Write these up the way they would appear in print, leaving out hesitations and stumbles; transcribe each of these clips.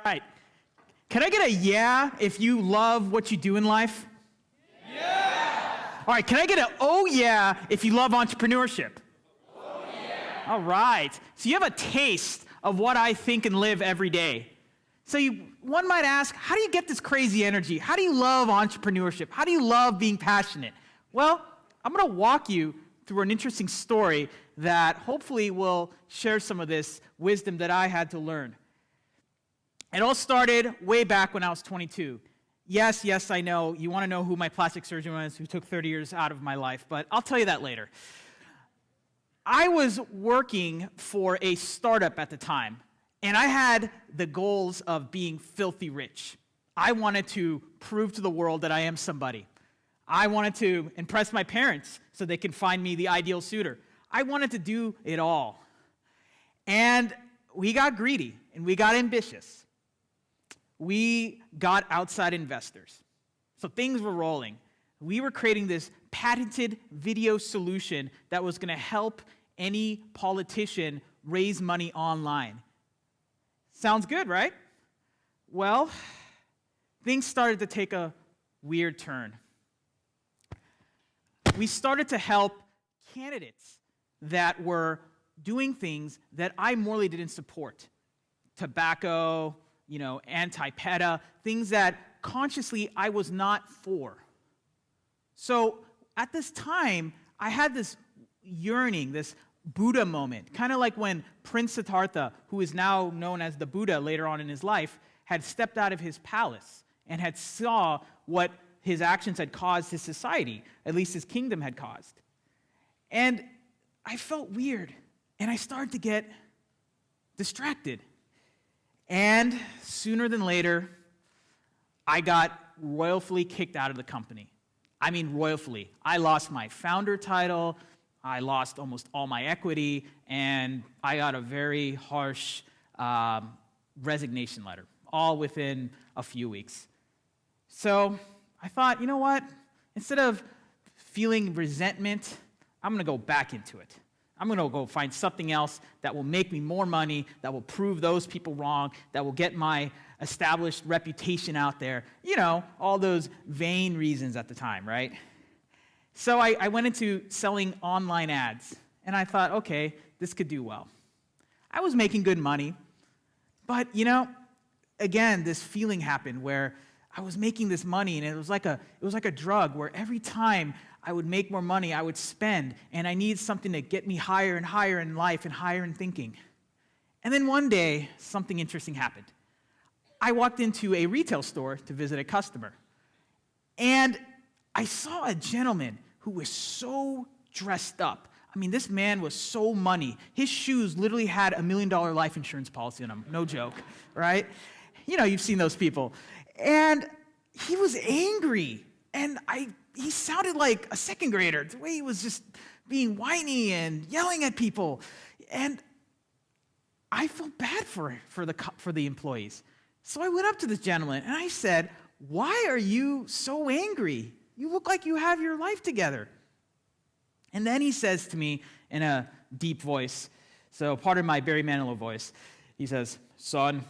right. Can I get a yeah if you love what you do in life? Yeah! All right, can I get an oh yeah if you love entrepreneurship? Oh yeah! All right. So you have a taste of what I think and live every day. So one might ask, how do you get this crazy energy? How do you love entrepreneurship? How do you love being passionate? Well, I'm going to walk you through an interesting story that hopefully will share some of this wisdom that I had to learn. It all started way back when I was 22. Yes, I know. You want to know who my plastic surgeon was who took 30 years out of my life, but I'll tell you that later. I was working for a startup at the time, and I had the goals of being filthy rich. I wanted to prove to the world that I am somebody. I wanted to impress my parents so they can find me the ideal suitor. I wanted to do it all. And we got greedy, and we got ambitious. We got outside investors. So things were rolling. We were creating this patented video solution that was going to help any politician raise money online. Sounds good, right? Well, things started to take a weird turn. We started to help candidates that were doing things that I morally didn't support. Tobacco, anti-PETA, things that consciously I was not for. So at this time, I had this yearning, this Buddha moment, kind of like when Prince Siddhartha, who is now known as the Buddha later on in his life, had stepped out of his palace and had saw what his actions had caused his society, at least his kingdom had caused. And I felt weird, and I started to get distracted. And sooner than later, I got royally kicked out of the company. I mean royally. I lost my founder title, I lost almost all my equity, and I got a very harsh resignation letter, all within a few weeks. So I thought, you know what? Instead of feeling resentment, I'm going to go back into it. I'm going to go find something else that will make me more money, that will prove those people wrong, that will get my established reputation out there. All those vain reasons at the time, right? So I went into selling online ads, and I thought, okay, this could do well. I was making good money, but, again, this feeling happened where I was making this money, and it was like a drug where every time I would make more money, I would spend, and I needed something to get me higher and higher in life and higher in thinking. And then one day, something interesting happened. I walked into a retail store to visit a customer, and I saw a gentleman who was so dressed up. I mean, this man was so money. His shoes literally had $1 million life insurance policy on them. No joke, right? You've seen those people. And he was angry, and he sounded like a second grader, the way he was just being whiny and yelling at people. And I felt bad for the employees. So I went up to this gentleman, and I said, "Why are you so angry? You look like you have your life together." And then he says to me in a deep voice, so pardon my Barry Manilow voice, he says, "Son,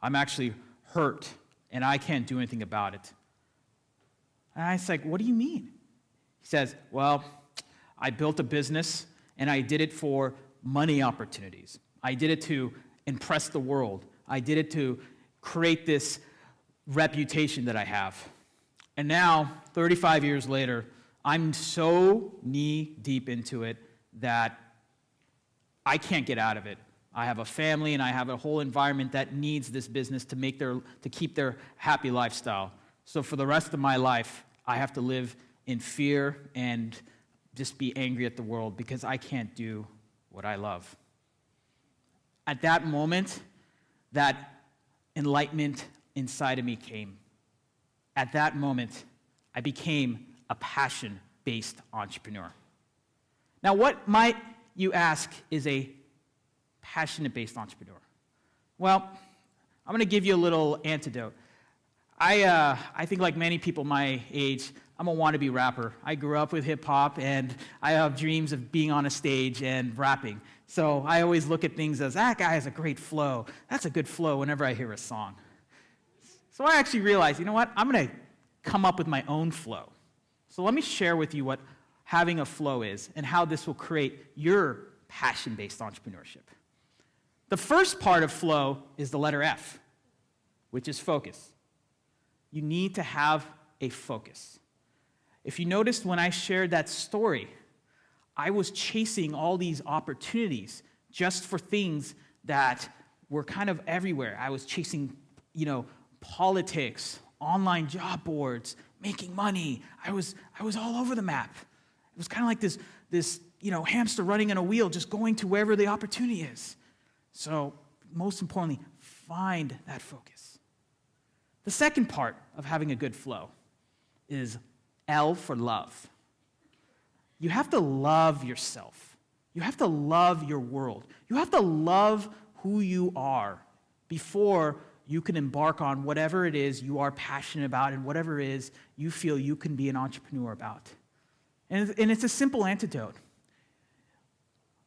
I'm actually hurt, and I can't do anything about it." And I was like, "What do you mean?" He says, "Well, I built a business, and I did it for money opportunities. I did it to impress the world. I did it to create this reputation that I have. And now, 35 years later, I'm so knee-deep into it that I can't get out of it. I have a family, and I have a whole environment that needs this business to keep their happy lifestyle. So for the rest of my life, I have to live in fear and just be angry at the world because I can't do what I love." At that moment, that enlightenment inside of me came. At that moment, I became a passion-based entrepreneur. Now, what might you ask is a passionate-based entrepreneur? Well, I'm going to give you a little antidote. I think like many people my age, I'm a wannabe rapper. I grew up with hip-hop, and I have dreams of being on a stage and rapping. So I always look at things as, that guy has a great flow. That's a good flow whenever I hear a song. So I actually realized, you know what? I'm going to come up with my own flow. So let me share with you what having a flow is and how this will create your passion-based entrepreneurship. The first part of flow is the letter F, which is focus. You need to have a focus. If you noticed when I shared that story, I was chasing all these opportunities just for things that were kind of everywhere. I was chasing, politics, online job boards, making money. I was all over the map. It was kind of like this hamster running in a wheel, just going to wherever the opportunity is. So, most importantly, find that focus. The second part of having a good flow is L for love. You have to love yourself. You have to love your world. You have to love who you are before you can embark on whatever it is you are passionate about and whatever it is you feel you can be an entrepreneur about. And it's a simple antidote.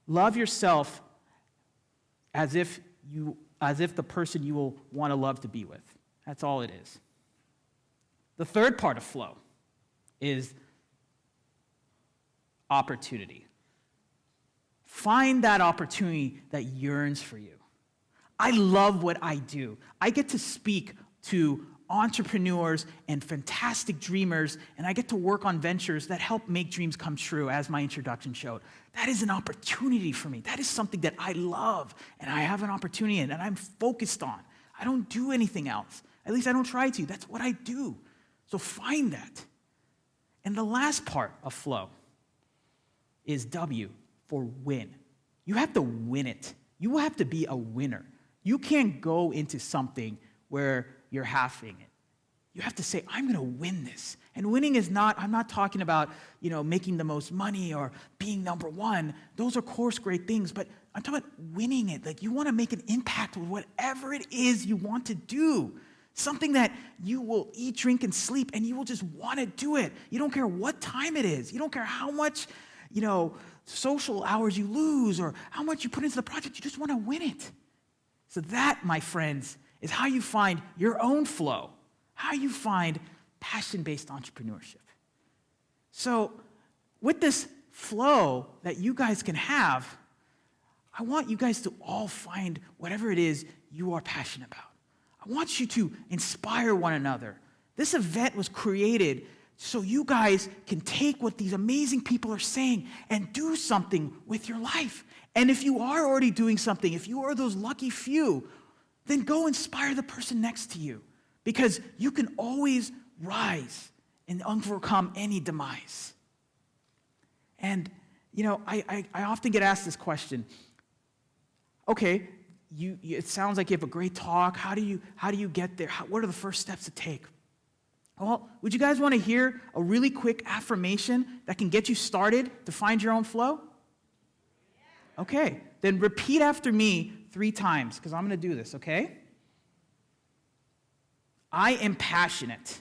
Love yourself as if the person you will want to love to be with. That's all it is. The third part of flow is opportunity. Find that opportunity that yearns for you. I love what I do. I get to speak to entrepreneurs and fantastic dreamers, and I get to work on ventures that help make dreams come true, as my introduction showed. That is an opportunity for me. That is something that I love, and I have an opportunity in, and I'm focused on. I don't do anything else. At least I don't try to. That's what I do. So find that. And the last part of flow is W for win. You have to win it. You have to be a winner. You can't go into something where you're halving it. You have to say, I'm going to win this. And winning is not, I'm not talking about, making the most money or being number one. Those are, of course, great things, but I'm talking about winning it. Like, you want to make an impact with whatever it is you want to do. Something that you will eat, drink, and sleep, and you will just want to do it. You don't care what time it is. You don't care how much, social hours you lose or how much you put into the project. You just want to win it. So that, my friends, is how you find your own flow, how you find passion-based entrepreneurship. So with this flow that you guys can have, I want you guys to all find whatever it is you are passionate about. I want you to inspire one another. This event was created so you guys can take what these amazing people are saying and do something with your life. And if you are already doing something, if you are those lucky few, then go inspire the person next to you, because you can always rise and overcome any demise. And, I often get asked this question. Okay, it sounds like you have a great talk. How do you get there? What are the first steps to take? Well, would you guys want to hear a really quick affirmation that can get you started to find your own flow? Okay, then repeat after me 3 times, because I'm going to do this, okay? I am passionate.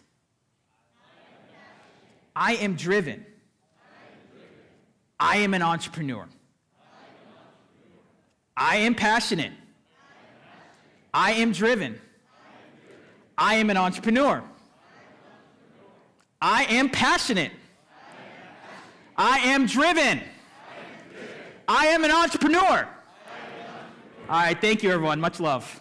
I am driven. I am an entrepreneur. I am passionate. I am driven. I am an entrepreneur. I am passionate. I am driven. I am an entrepreneur. All right, thank you, everyone. Much love.